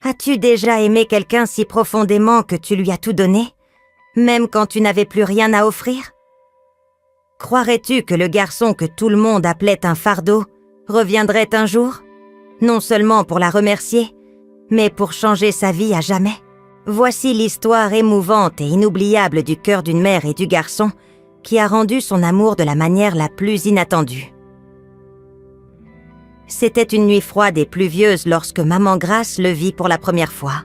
As-tu déjà aimé quelqu'un si profondément que tu lui as tout donné, même quand tu n'avais plus rien à offrir? Croirais-tu que le garçon que tout le monde appelait un fardeau reviendrait un jour, non seulement pour la remercier, mais pour changer sa vie à jamais? Voici l'histoire émouvante et inoubliable du cœur d'une mère et du garçon qui a rendu son amour de la manière la plus inattendue. C'était une nuit froide et pluvieuse lorsque Maman Grace le vit pour la première fois.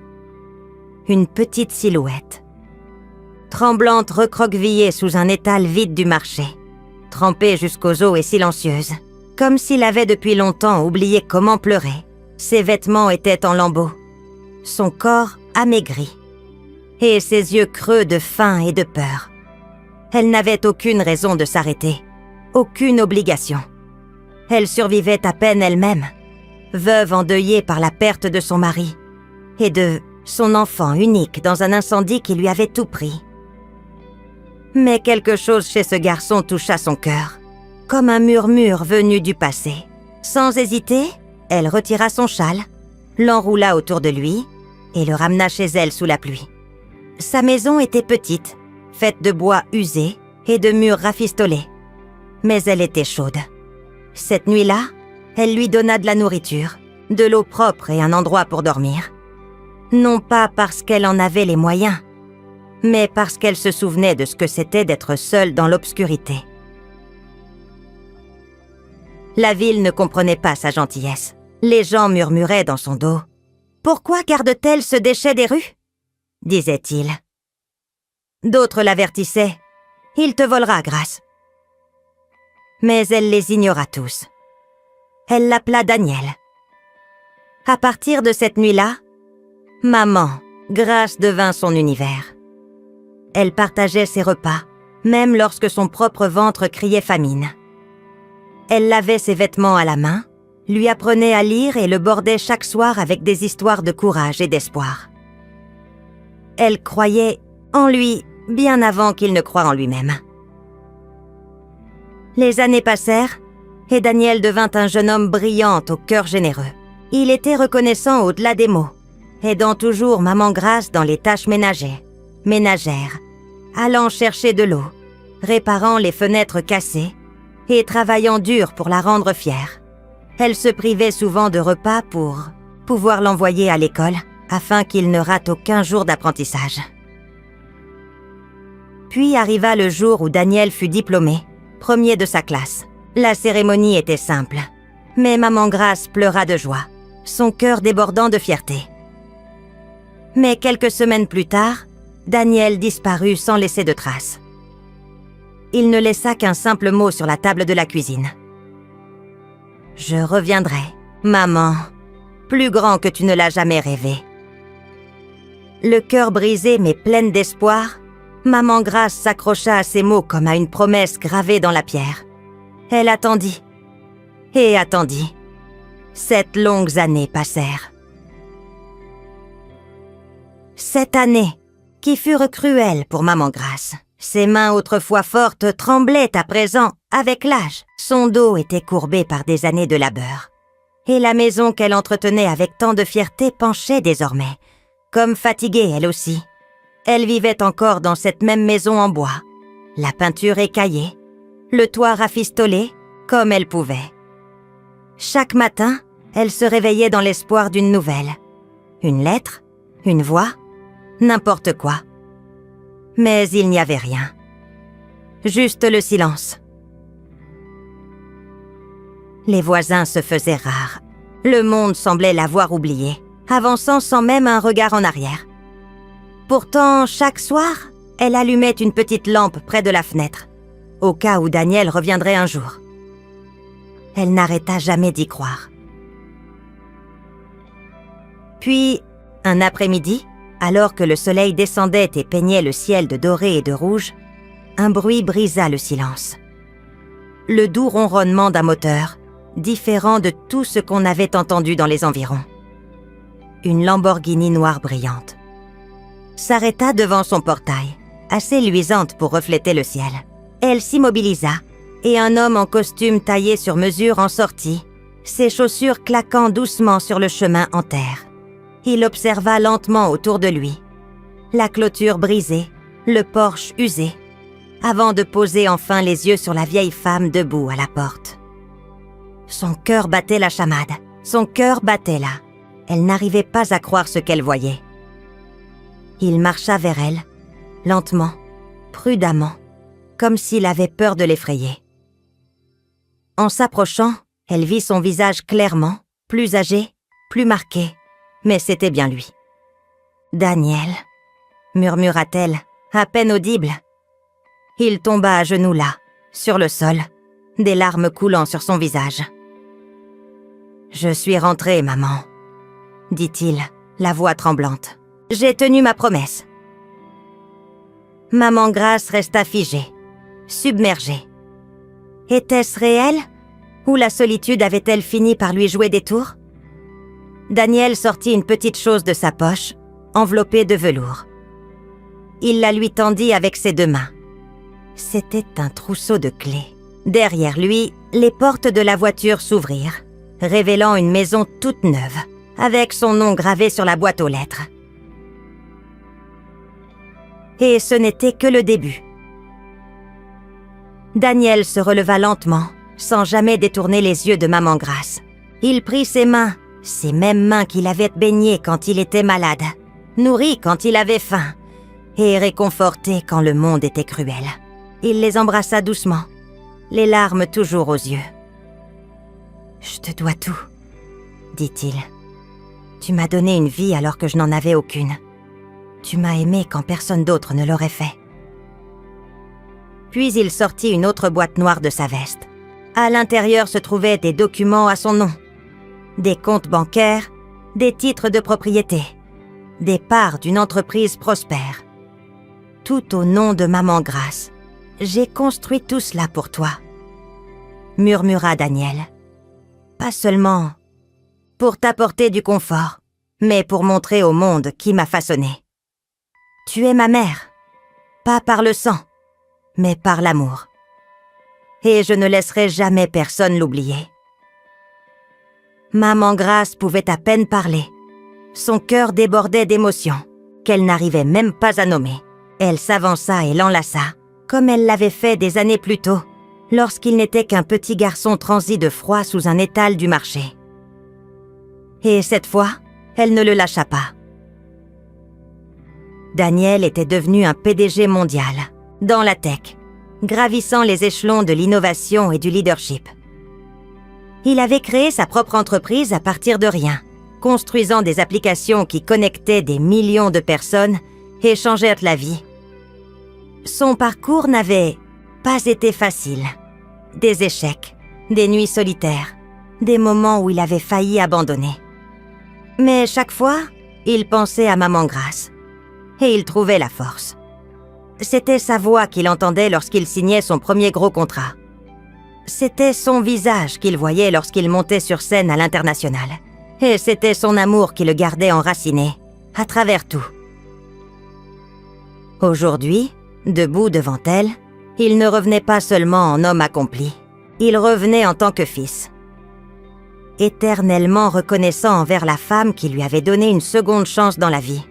Une petite silhouette, tremblante, recroquevillée sous un étal vide du marché, trempée jusqu'aux os et silencieuse, comme s'il avait depuis longtemps oublié comment pleurer. Ses vêtements étaient en lambeaux, son corps amaigri, et ses yeux creux de faim et de peur. Elle n'avait aucune raison de s'arrêter, aucune obligation. Elle survivait à peine elle-même, veuve endeuillée par la perte de son mari et de son enfant unique dans un incendie qui lui avait tout pris. Mais quelque chose chez ce garçon toucha son cœur, comme un murmure venu du passé. Sans hésiter, elle retira son châle, l'enroula autour de lui et le ramena chez elle sous la pluie. Sa maison était petite, faite de bois usé et de murs rafistolés, mais elle était chaude. Cette nuit-là, elle lui donna de la nourriture, de l'eau propre et un endroit pour dormir. Non pas parce qu'elle en avait les moyens, mais parce qu'elle se souvenait de ce que c'était d'être seule dans l'obscurité. La ville ne comprenait pas sa gentillesse. Les gens murmuraient dans son dos. « Pourquoi garde-t-elle ce déchet des rues ?» disait-il. D'autres l'avertissaient. « Il te volera, Grace. » Mais elle les ignora tous. Elle l'appela Daniel. À partir de cette nuit-là, Maman Grace devint son univers. Elle partageait ses repas, même lorsque son propre ventre criait famine. Elle lavait ses vêtements à la main, lui apprenait à lire et le bordait chaque soir avec des histoires de courage et d'espoir. Elle croyait en lui bien avant qu'il ne croie en lui-même. Les années passèrent et Daniel devint un jeune homme brillant au cœur généreux. Il était reconnaissant au-delà des mots, aidant toujours Maman Grace dans les tâches ménagères, allant chercher de l'eau, réparant les fenêtres cassées et travaillant dur pour la rendre fière. Elle se privait souvent de repas pour pouvoir l'envoyer à l'école afin qu'il ne rate aucun jour d'apprentissage. Puis arriva le jour où Daniel fut diplômé, premier de sa classe. La cérémonie était simple, mais Maman Grace pleura de joie, son cœur débordant de fierté. Mais quelques semaines plus tard, Daniel disparut sans laisser de traces. Il ne laissa qu'un simple mot sur la table de la cuisine. « Je reviendrai, maman, plus grand que tu ne l'as jamais rêvé. » Le cœur brisé mais pleine d'espoir, Maman Grace s'accrocha à ces mots comme à une promesse gravée dans la pierre. Elle attendit et attendit. 7 longues années passèrent. 7 années qui furent cruelles pour Maman Grace. Ses mains autrefois fortes tremblaient à présent avec l'âge. Son dos était courbé par des années de labeur. Et la maison qu'elle entretenait avec tant de fierté penchait désormais, comme fatiguée elle aussi. Elle vivait encore dans cette même maison en bois, la peinture écaillée, le toit rafistolé comme elle pouvait. Chaque matin, elle se réveillait dans l'espoir d'une nouvelle. Une lettre, une voix, n'importe quoi. Mais il n'y avait rien. Juste le silence. Les voisins se faisaient rares. Le monde semblait l'avoir oubliée, avançant sans même un regard en arrière. Pourtant, chaque soir, elle allumait une petite lampe près de la fenêtre, au cas où Daniel reviendrait un jour. Elle n'arrêta jamais d'y croire. Puis, un après-midi, alors que le soleil descendait et peignait le ciel de doré et de rouge, un bruit brisa le silence. Le doux ronronnement d'un moteur, différent de tout ce qu'on avait entendu dans les environs. Une Lamborghini noire brillante s'arrêta devant son portail, assez luisante pour refléter le ciel. Elle s'immobilisa et un homme en costume taillé sur mesure en sortit, ses chaussures claquant doucement sur le chemin en terre. Il observa lentement autour de lui. La clôture brisée, le porche usé, avant de poser enfin les yeux sur la vieille femme debout à la porte. Son cœur battait la chamade. Son cœur battait là. Elle n'arrivait pas à croire ce qu'elle voyait. Il marcha vers elle, lentement, prudemment, comme s'il avait peur de l'effrayer. En s'approchant, elle vit son visage clairement, plus âgé, plus marqué, mais c'était bien lui. « Daniel », murmura-t-elle, à peine audible. Il tomba à genoux là, sur le sol, des larmes coulant sur son visage. « Je suis rentré, maman, » dit-il, la voix tremblante. « J'ai tenu ma promesse. » Maman Grace resta figée, submergée. Était-ce réel? Ou la solitude avait-elle fini par lui jouer des tours? Daniel sortit une petite chose de sa poche, enveloppée de velours. Il la lui tendit avec ses 2 mains. C'était un trousseau de clés. Derrière lui, les portes de la voiture s'ouvrirent, révélant une maison toute neuve, avec son nom gravé sur la boîte aux lettres. Et ce n'était que le début. Daniel se releva lentement, sans jamais détourner les yeux de maman Grace. Il prit ses mains, ces mêmes mains qu'il avait baignées quand il était malade, nourri quand il avait faim, et réconforté quand le monde était cruel. Il les embrassa doucement, les larmes toujours aux yeux. « Je te dois tout, » dit-il. « Tu m'as donné une vie alors que je n'en avais aucune. Tu m'as aimé quand personne d'autre ne l'aurait fait. » Puis il sortit une autre boîte noire de sa veste. À l'intérieur se trouvaient des documents à son nom, des comptes bancaires, des titres de propriété, des parts d'une entreprise prospère. Tout au nom de maman Grace. « J'ai construit tout cela pour toi, » murmura Daniel. « Pas seulement pour t'apporter du confort, mais pour montrer au monde qui m'a façonné. Tu es ma mère, pas par le sang, mais par l'amour. Et je ne laisserai jamais personne l'oublier. » Maman Grace pouvait à peine parler. Son cœur débordait d'émotions, qu'elle n'arrivait même pas à nommer. Elle s'avança et l'enlaça, comme elle l'avait fait des années plus tôt, lorsqu'il n'était qu'un petit garçon transi de froid sous un étal du marché. Et cette fois, elle ne le lâcha pas. Daniel était devenu un PDG mondial, dans la tech, gravissant les échelons de l'innovation et du leadership. Il avait créé sa propre entreprise à partir de rien, construisant des applications qui connectaient des millions de personnes et changèrent la vie. Son parcours n'avait pas été facile. Des échecs, des nuits solitaires, des moments où il avait failli abandonner. Mais chaque fois, il pensait à maman Grace. Et il trouvait la force. C'était sa voix qu'il entendait lorsqu'il signait son premier gros contrat. C'était son visage qu'il voyait lorsqu'il montait sur scène à l'international. Et c'était son amour qui le gardait enraciné, à travers tout. Aujourd'hui, debout devant elle, il ne revenait pas seulement en homme accompli, il revenait en tant que fils. Éternellement reconnaissant envers la femme qui lui avait donné une seconde chance dans la vie.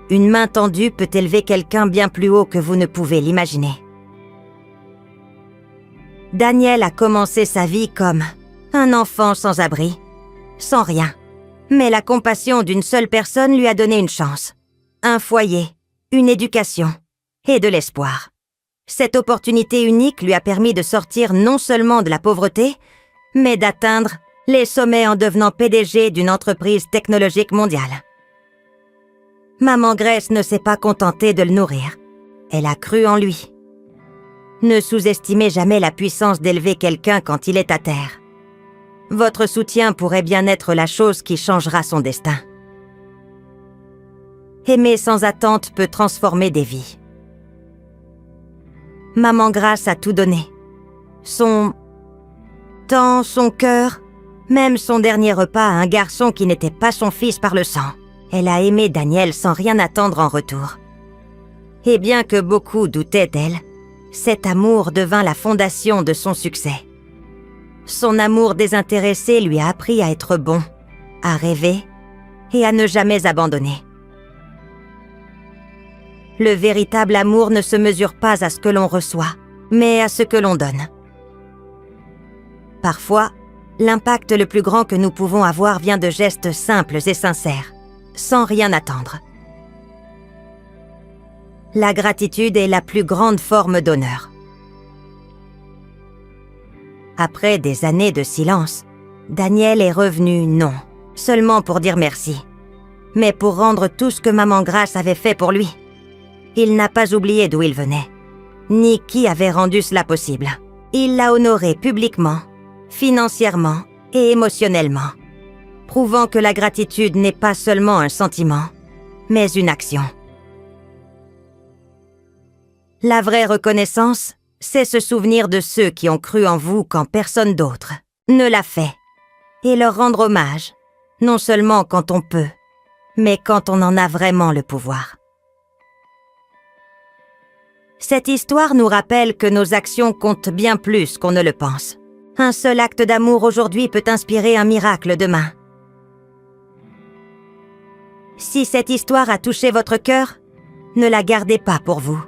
Une main tendue peut élever quelqu'un bien plus haut que vous ne pouvez l'imaginer. Daniel a commencé sa vie comme un enfant sans abri, sans rien. Mais la compassion d'une seule personne lui a donné une chance, un foyer, une éducation et de l'espoir. Cette opportunité unique lui a permis de sortir non seulement de la pauvreté, mais d'atteindre les sommets en devenant PDG d'une entreprise technologique mondiale. Maman Grace ne s'est pas contentée de le nourrir. Elle a cru en lui. Ne sous-estimez jamais la puissance d'élever quelqu'un quand il est à terre. Votre soutien pourrait bien être la chose qui changera son destin. Aimer sans attente peut transformer des vies. Maman Grace a tout donné. Son temps, son cœur, même son dernier repas à un garçon qui n'était pas son fils par le sang. Elle a aimé Daniel sans rien attendre en retour. Et bien que beaucoup doutaient d'elle, cet amour devint la fondation de son succès. Son amour désintéressé lui a appris à être bon, à rêver et à ne jamais abandonner. Le véritable amour ne se mesure pas à ce que l'on reçoit, mais à ce que l'on donne. Parfois, l'impact le plus grand que nous pouvons avoir vient de gestes simples et sincères, sans rien attendre. La gratitude est la plus grande forme d'honneur. Après des années de silence, Daniel est revenu non seulement pour dire merci, mais pour rendre tout ce que Maman Grace avait fait pour lui. Il n'a pas oublié d'où il venait, ni qui avait rendu cela possible. Il l'a honoré publiquement, financièrement et émotionnellement, prouvant que la gratitude n'est pas seulement un sentiment, mais une action. La vraie reconnaissance, c'est se souvenir de ceux qui ont cru en vous quand personne d'autre ne l'a fait, et leur rendre hommage, non seulement quand on peut, mais quand on en a vraiment le pouvoir. Cette histoire nous rappelle que nos actions comptent bien plus qu'on ne le pense. Un seul acte d'amour aujourd'hui peut inspirer un miracle demain. Si cette histoire a touché votre cœur, ne la gardez pas pour vous.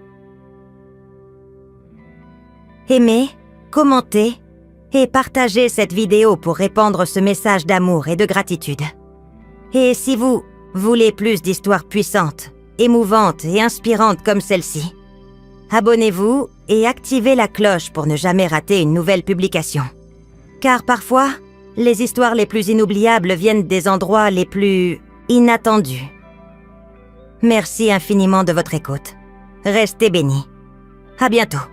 Aimez, commentez et partagez cette vidéo pour répandre ce message d'amour et de gratitude. Et si vous voulez plus d'histoires puissantes, émouvantes et inspirantes comme celle-ci, abonnez-vous et activez la cloche pour ne jamais rater une nouvelle publication. Car parfois, les histoires les plus inoubliables viennent des endroits les plus inattendus. Merci infiniment de votre écoute. Restez bénis. À bientôt.